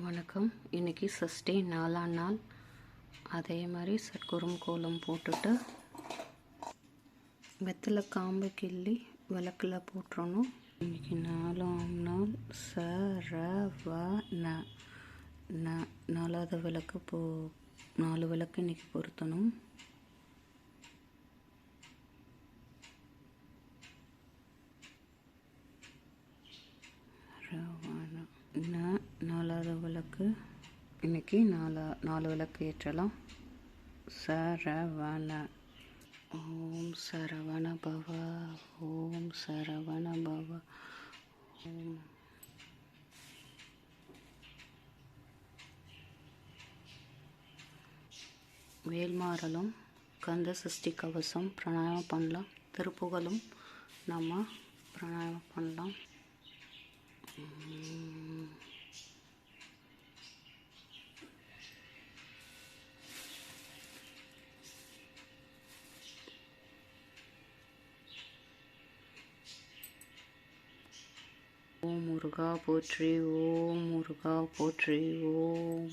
வணக்கம். இன்றைக்கி சஷ்டி 4ஆம் நாள். அதே மாதிரி சர்க்குரும் கோலம் போட்டுட்டு வெத்தலை காம்பு கிள்ளி விளக்கில் போட்டுறணும். இன்றைக்கி 4ஆம் நாள். சரவண 4வது விளக்கு 4 விளக்கு இன்றைக்கி பொருத்தணும். ரவண 4வது விளக்கு இன்றைக்கி 4 விளக்கு ஏற்றலாம். சரவண. ஓம் சரவண பவ, ஓம் சரவண பவ, ஓம். வேல்மாறலும் கந்த சஷ்டி கவசம் பிராணாயாமம் பண்ணலாம். திருப்புகழும் நம்ம பிராணாயாமம் பண்ணலாம். ஓம் முருகா போற்றி, ஓம் முருகா போற்றி, ஓம்.